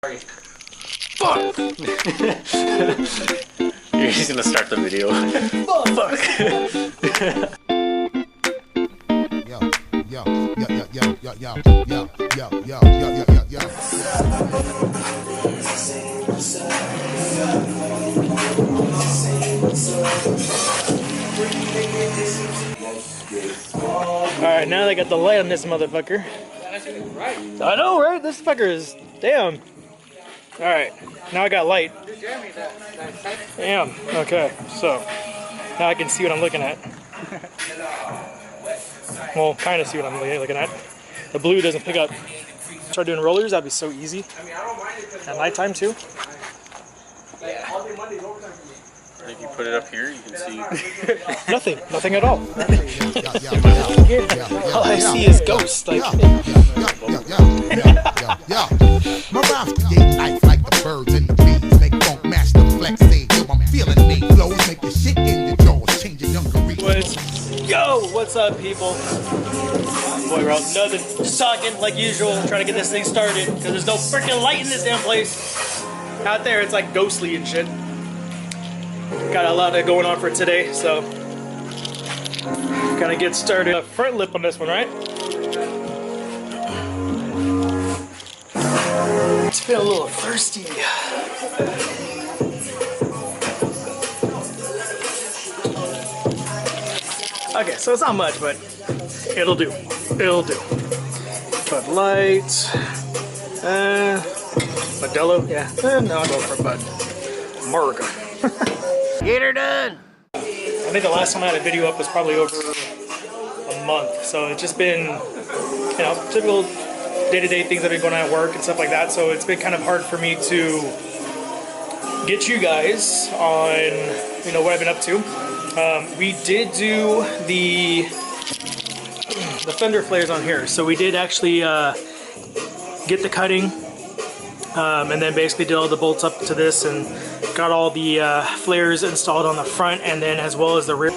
Sorry. Fuck! You're just gonna start the video. Fuck! Alright, now they got the light on this motherfucker. I know, right? This fucker is... Damn. Alright, now I got light. Damn, okay, so now I can see what I'm looking at. Well, kind of see what I'm looking at. The blue doesn't pick up. Start doing rollers, that'd be so easy. At nighttime too. If you put it up here, you can see... Nothing at all. All I see is ghosts. Like... My rhymes create life like the birds and the bees. Make funk match the flex, say, yo, I'm feeling me. Flows make the shit in your jaws, change your dungaree. What's up, people? Boy, we're out nothing. Just talking like usual, trying to get this thing started. Because there's no freaking light in this damn place. Out there, it's like ghostly and shit. Got a lot of going on for today, so gotta get started. Front lip on this one, right? It's feeling a little thirsty. Okay, so it's not much, but it'll do. It'll do. Bud Light. Modelo? Yeah. No, I'll go for Bud. Marga. Get her done! I think the last time I had a video up was probably over a month. So it's just been, you know, typical day-to-day things that are going on at work and stuff like that. So it's been kind of hard for me to get you guys on, you know, what I've been up to. We did do the fender flares on here. So we did actually get the cutting and then basically did all the bolts up to this and got all the flares installed on the front and then as well as the rear.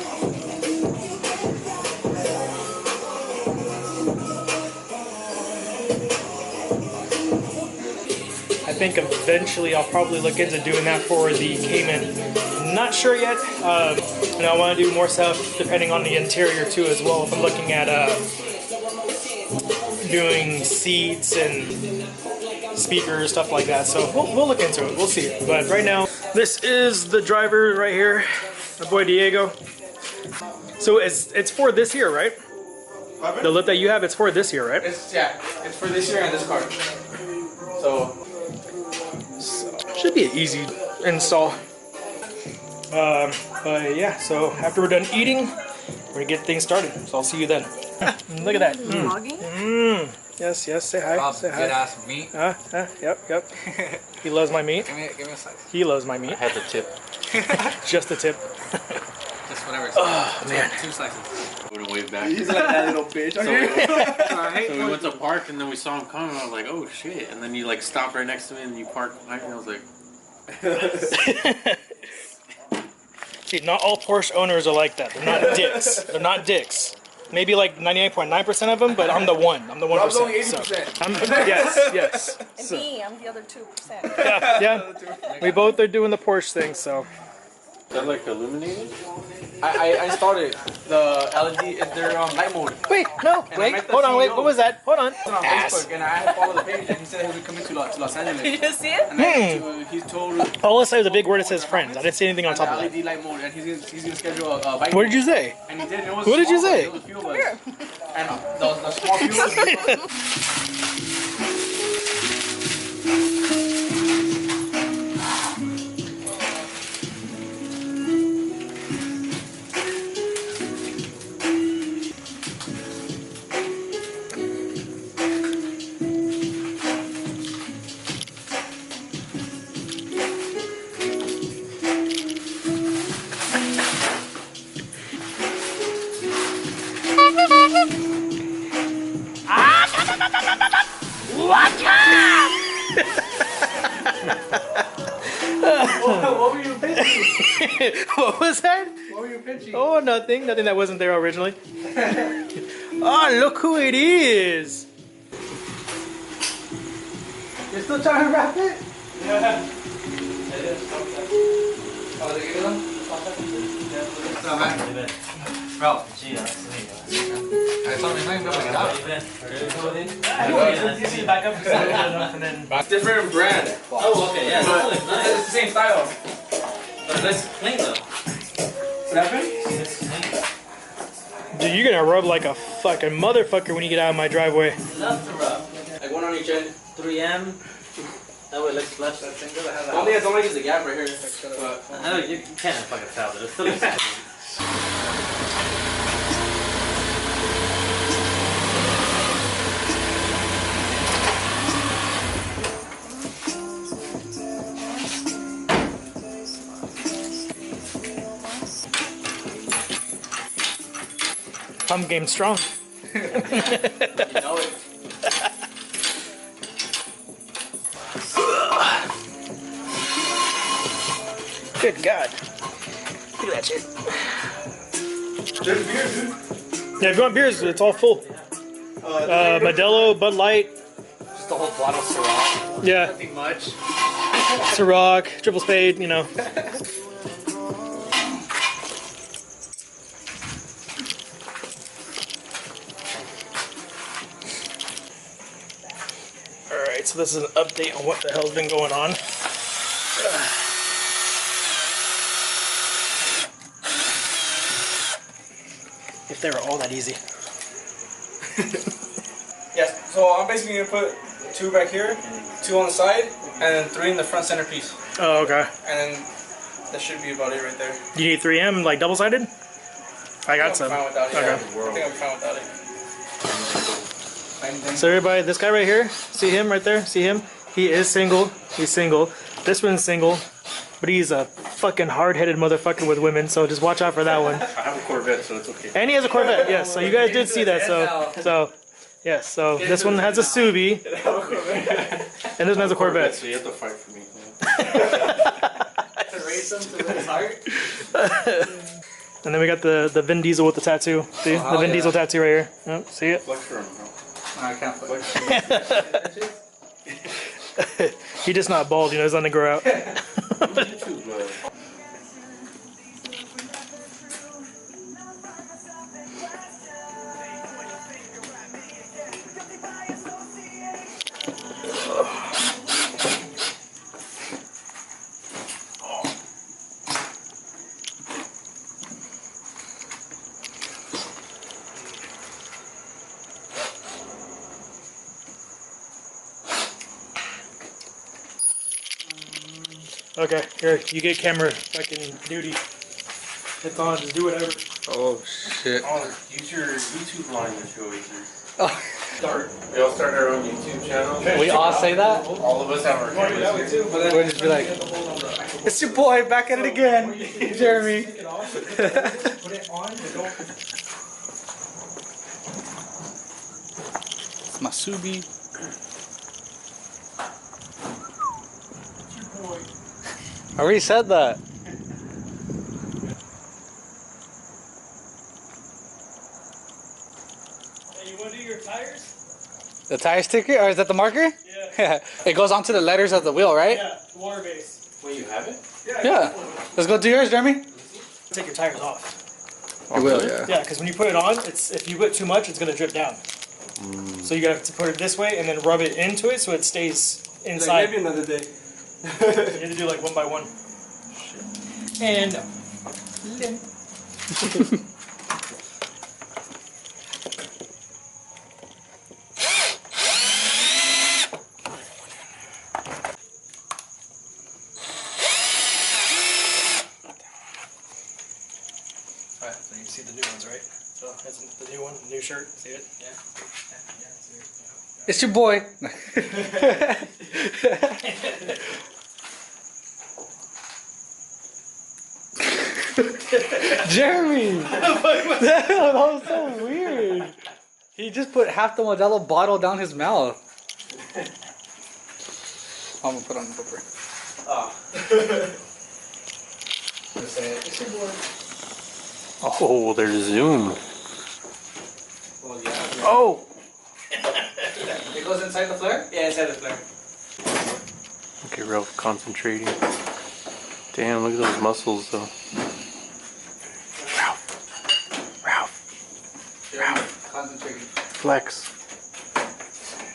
I think eventually I'll probably look into doing that for the Cayman. I'm not sure yet. And I want to do more stuff depending on the interior too as well. If I'm looking at doing seats and speakers, stuff like that. So we'll look into it. We'll see. But right now, this is the driver right here, my boy Diego. So it's for this here, right? The lip that you have, it's for this here, right? It's for this year and this car. So should be an easy install. But yeah, so after we're done eating, we're gonna get things started. So I'll see you then. Look at that. Yes, say hi. Say hi. Good ass meat. Yep. He loves my meat. Give me a slice. He loves my meat. I had the tip. Just the tip. Just whatever. Oh man. Two slices. Would have waved back. He's like that little bitch. So we went to park and then we saw him coming and I was like, oh shit. And then you like stopped right next to me and you parked behind me and I was like... See, not all Porsche owners are like that. They're not dicks. They're not dicks. Maybe like 99.9% of them, but I'm the one. I'm the 1%. Rob's only 80%. So. Yes. And So. me, I'm the other 2%. Yeah. We both are doing the Porsche thing, so. Is that like illuminated? I installed it. The LED is their light mode. Wait, no, wait, hold on, wait, what was that? Hold on. It's on Facebook, and I had followed the page, and he said he would come into Los Angeles. Did you see it? And then he told All I said was a big word that says friends. I didn't see anything on top of that. LED light mode, and he's gonna schedule a bike. What did you say? And he did. And it was What did you small, say? it was a few of us. And the small few of us. What were you pitching? What was that? What were you pitching? Oh, nothing. Nothing that wasn't there originally. Oh, look who it is. You're still trying to wrap it? Yeah. Oh, they give you them? What's up, man? Bro. I saw me going out. Different brand. Oh, okay, yeah. But it's the same style. But let's clean though. Snapping? Dude, you're gonna rub like a fucking motherfucker when you get out of my driveway. Love to rub. Like one on each end. 3M. That way it looks flush. Only I don't like use the gap right here. But I know you can't fucking tell, but it still looks good. Pump game strong. you know it. Good God. Look at that shit. There's beer, dude. Yeah, if you want beers, it's all full. Modelo, Bud Light. Just a whole bottle of Ciroc. Yeah. Nothing much. Ciroc, Triple Spade, you know. Alright, so this is an update on what the hell's been going on. If they were all that easy. Yes, so I'm basically gonna put 2 back here, 2 on the side, and then 3 in the front centerpiece. Oh, okay. And then that should be about it right there. Do you need 3M, like double-sided? I got some. I'm fine without it. Okay. Yeah. I think I'm fine without it. Same thing. So everybody, this guy right here, see him right there? See him? He is single. He's single. This one's single, but he's a fucking hard-headed motherfucker with women, so just watch out for that one. I have a Corvette, so it's okay. And he has a Corvette, yes. So you guys did see that, so yes. So this one has a Subi, and this one has a Corvette. So you have to fight for me. To raise him to his heart. And then we got the Vin Diesel with the tattoo. See the Vin Diesel tattoo right here. Oh, see it? Flex for him, bro. No, I can't flex. He just not bald, you know. He's letting it grow out. YouTube, Okay, here, you get camera fucking duty. It's on, just do whatever. Oh shit. Oh, use your YouTube line that you always use. Oh. Start. We all started our own YouTube channel. We all say that? All of us have our cameras here. We'll just be like, it's your boy back at it again, Jeremy. Put it on, but don't. It's my Subi. I already said that. Hey, you want to do your tires? The tire sticker? Or is that the marker? Yeah. It goes onto the letters of the wheel, right? Yeah, water base. Wait, you have it? Yeah. Let's go do yours, Jeremy. Take your tires off. I will, yeah. Yeah, because when you put it on, it's if you put too much, it's gonna drip down. So you have to put it this way and then rub it into it so it stays inside. Maybe another day. You have to do like one by one. And alright, so you see the new ones, right? So that's the new one, new shirt. See it? Yeah. See it? It's your boy. Jeremy! That was so weird. He just put half the Modelo bottle down his mouth. I'm gonna put on the paper. Oh, there's Zoom. Well, yeah. Oh! It goes inside the flare? Yeah, inside the flare. Okay, Ralph concentrating. Damn, look at those muscles though. Ralph. Concentrating. Flex.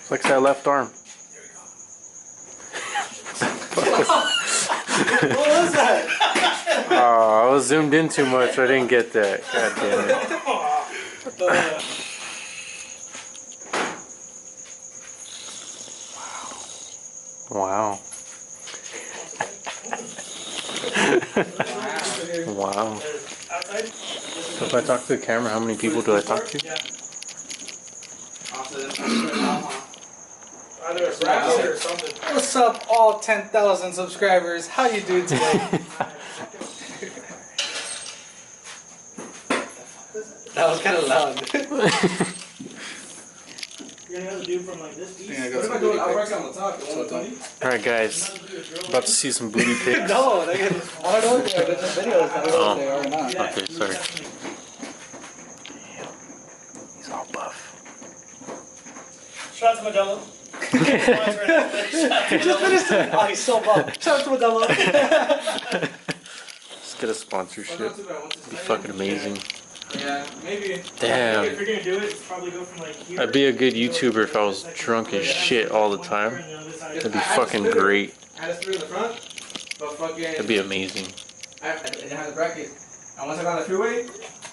Flex that left arm. What was that? Oh, I was zoomed in too much. I didn't get that. God damn it. Wow. Wow. So if I talk to the camera, how many people do I talk to? Either a bracket or something. What's up, all 10,000 subscribers? How you doing today? That was kind of loud. You're gonna have to do from like this piece? What if I do it? I'll work on the top. Alright guys, about to see some booty pics. No, I don't know if there's some videos. I don't know if they are or not. Okay, sorry. He's all buff. Shout out to Modelo. Just finished it. Oh, he's so buff. Shout out to Modelo. Let's get a sponsorship. It'd be fucking amazing. Yeah, maybe. Damn. If you're gonna do it, probably go from like here. I'd be a good YouTuber if I was drunk as shit all the time. That'd be fucking great. I had a screw in the front, but fucking. That'd be amazing. I didn't have the bracket. And once I got on the freeway,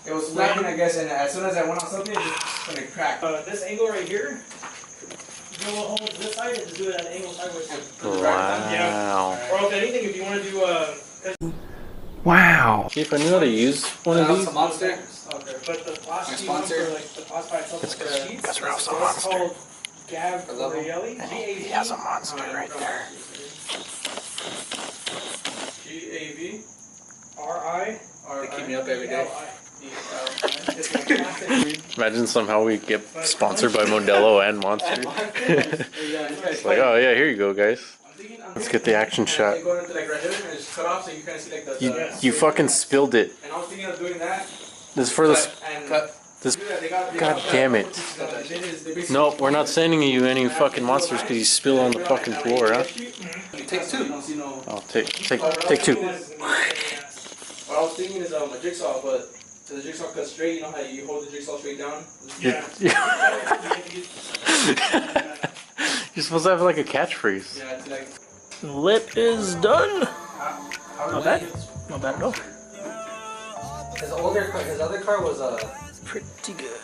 it was flapping, I guess, and as soon as I went on something, it just gonna crack. This angle right here, go almost this side and just do it at an angle sideways. Wow. Or if anything, if you want to do Wow. See, if I knew how to use one of these. Monster. but the plastic sponsor. for like the plastic by itself, It's the sheets, because Ralph's a it's monster. called Gav love him. Gabrielli. He has a monster right there. G-A-V. R-I. They keep me up every day. Imagine somehow we get sponsored by Modelo and Monster. It's like, oh yeah, here you go, guys. Let's get the action shot. You fucking spilled it. And I was thinking of doing that. This is for the. This. God God damn it. Nope, we're not sending you any fucking monsters because you spill on the fucking floor, huh? Take two. Oh, take two. What I was thinking is a jigsaw, but to the jigsaw cut straight, you know how you hold the jigsaw straight down? Yeah. You're supposed to have like a catchphrase. Yeah, it's like. Lip is done. Not bad. Not bad at all. His other car was Pretty good.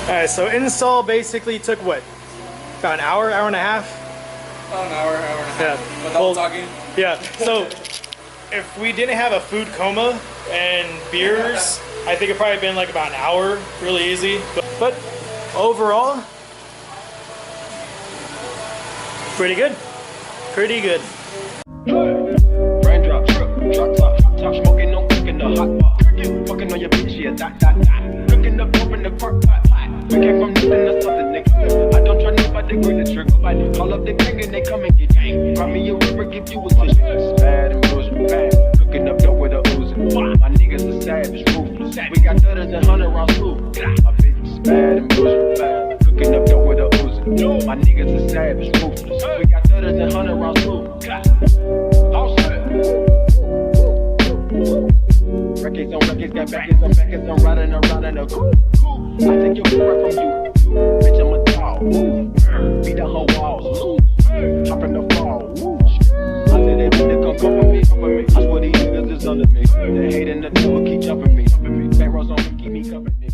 Alright, so install basically took what? About an hour, hour and a half? about an hour and a half. Yeah. Without talking. Yeah, so if we didn't have a food coma and beers, I think it probably been like about an hour, really easy. But overall, pretty good. Pretty good. Raindrop, drop top, top smoking, no cooking the hot pot. Fucking on your bitch, yeah, that. Cooking up dope in the park pot. We came from nothing to something, nigga. I don't try nobody, grip the trigger. Call up the gang and they come and get gang. Cry me a river, give you a kiss. Bad and blues, bad. Cooking up dope with a Uzi. My niggas are savage, ruthless. We got 30s and 100 rounds too. My bitch is bad and blues, bad. Cooking up dope with a Uzi. My niggas are savage, ruthless. We got 30s and 100 rounds too. All set. Records on records, got backers on backers, I'm riding around in a coupe. I take your food right from you. Bitch, I'm a dog. Beat the whole walls. Hop in the fall. I said that nigga come for me. I swear these niggas is under me. They hating the devil keep jumping me. Back rows on me, keep me company.